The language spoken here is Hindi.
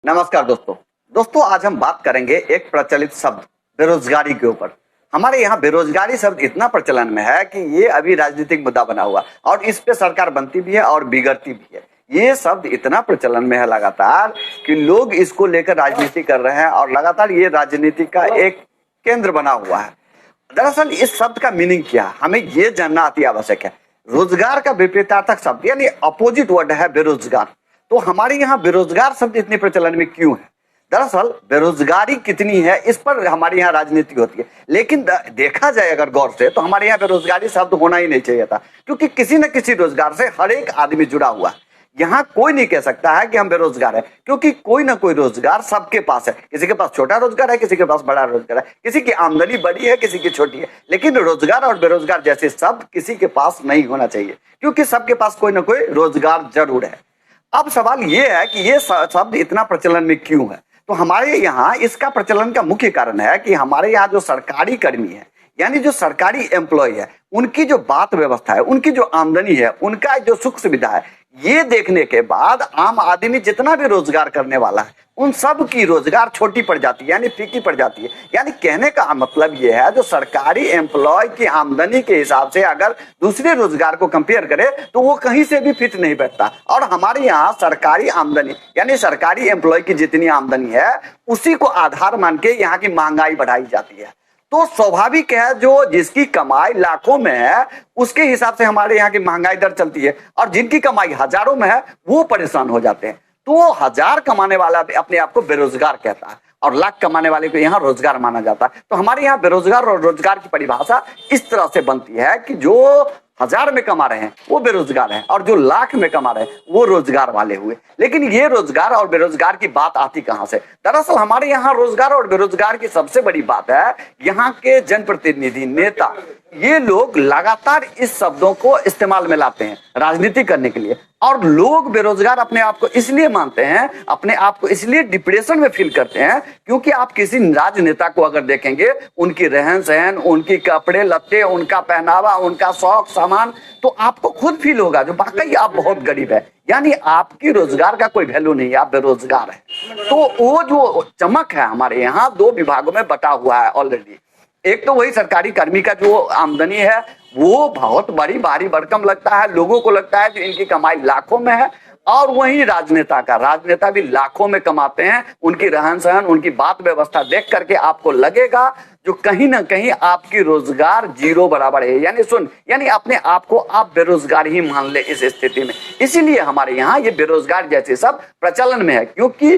नमस्कार दोस्तों। आज हम बात करेंगे एक प्रचलित शब्द बेरोजगारी के ऊपर। हमारे यहाँ बेरोजगारी शब्द इतना प्रचलन में है कि ये अभी राजनीतिक मुद्दा बना हुआ और इस पे सरकार बनती भी है और बिगड़ती भी है। ये शब्द इतना प्रचलन में है लगातार कि लोग इसको लेकर राजनीति कर रहे हैं और लगातार ये राजनीति का एक केंद्र बना हुआ है। दरअसल इस शब्द का मीनिंग क्या है, हमें ये जानना अति आवश्यक है। रोजगार का विपरीतार्थक शब्द यानी अपोजिट वर्ड है बेरोजगार। तो हमारे यहाँ बेरोजगार शब्द इतने प्रचलन में क्यों है? दरअसल बेरोजगारी कितनी है इस पर हमारे यहाँ राजनीति होती है, लेकिन देखा जाए अगर गौर से तो हमारे यहाँ बेरोजगारी शब्द होना ही नहीं चाहिए था, क्योंकि किसी न किसी रोजगार से हर एक आदमी जुड़ा हुआ है। यहाँ कोई नहीं कह सकता है कि हम बेरोजगार है, क्योंकि कोई ना कोई रोजगार सबके पास है। किसी के पास छोटा रोजगार है, किसी के पास बड़ा रोजगार है, किसी की आमदनी बड़ी है, किसी की छोटी है, लेकिन रोजगार और बेरोजगार जैसे शब्द किसी के पास नहीं होना चाहिए, क्योंकि सबके पास कोई ना कोई रोजगार जरूर है। अब सवाल ये है कि ये शब्द इतना प्रचलन में क्यों है? तो हमारे यहाँ इसका प्रचलन का मुख्य कारण है कि हमारे यहाँ जो सरकारी कर्मी है, यानी जो सरकारी एम्प्लॉय है, उनकी जो बात व्यवस्था है, उनकी जो आमदनी है, उनका जो सुख सुविधा है, ये देखने के बाद आम आदमी जितना भी रोजगार करने वाला है उन सब की रोजगार छोटी पड़ जाती है, यानी फीकी पड़ जाती है। यानी कहने का मतलब ये है, जो सरकारी एम्प्लॉय की आमदनी के हिसाब से अगर दूसरे रोजगार को कंपेयर करे तो वो कहीं से भी फिट नहीं बैठता। और हमारे यहाँ सरकारी आमदनी यानी सरकारी एम्प्लॉय की जितनी आमदनी है उसी को आधार मान के यहाँ की महंगाई बढ़ाई जाती है। तो स्वाभाविक है, जो जिसकी कमाई लाखों में है उसके हिसाब से हमारे यहाँ की महंगाई दर चलती है, और जिनकी कमाई हजारों में है वो परेशान हो जाते हैं। तो हजार कमाने वाला अपने आप को बेरोजगार कहता है और लाख कमाने वाले को यहाँ रोजगार माना जाता है। तो हमारे यहाँ बेरोजगार और रोजगार की परिभाषा इस तरह से बनती है कि जो हजार में कमा रहे हैं वो बेरोजगार हैं और जो लाख में कमा रहे हैं वो रोजगार वाले हुए। लेकिन ये रोजगार और बेरोजगार की बात आती कहां से? दरअसल हमारे यहाँ रोजगार और बेरोजगार की सबसे बड़ी बात है यहाँ के जनप्रतिनिधि नेता, ये लोग लगातार इस शब्दों को इस्तेमाल में लाते हैं राजनीति करने के लिए। और लोग बेरोजगार अपने आप को इसलिए मानते हैं, अपने आप को इसलिए डिप्रेशन में फील करते हैं, क्योंकि आप किसी राजनेता को अगर देखेंगे, उनकी रहन सहन, उनकी कपड़े लत्ते, उनका पहनावा, उनका शौक सामान, तो आपको खुद फील होगा जो वाकई आप बहुत गरीब है, यानी आपकी रोजगार का कोई वैल्यू नहीं है, आप बेरोजगार है। तो वो जो चमक है हमारे यहाँ दो विभागों में बटा हुआ है ऑलरेडी। एक तो वही सरकारी कर्मी का जो आमदनी है वो बहुत बड़ी भारी भरकम लगता है, लोगों को लगता है जो इनकी कमाई लाखों में है। और वही राजनेता भी लाखों में कमाते हैं। उनकी रहन सहन, उनकी बात व्यवस्था देख करके आपको लगेगा जो कहीं ना कहीं आपकी रोजगार जीरो बराबर है, यानी अपने आप को आप बेरोजगार ही मान ले इस स्थिति में। इसीलिए हमारे यहाँ ये बेरोजगार जैसे सब प्रचलन में है, क्योंकि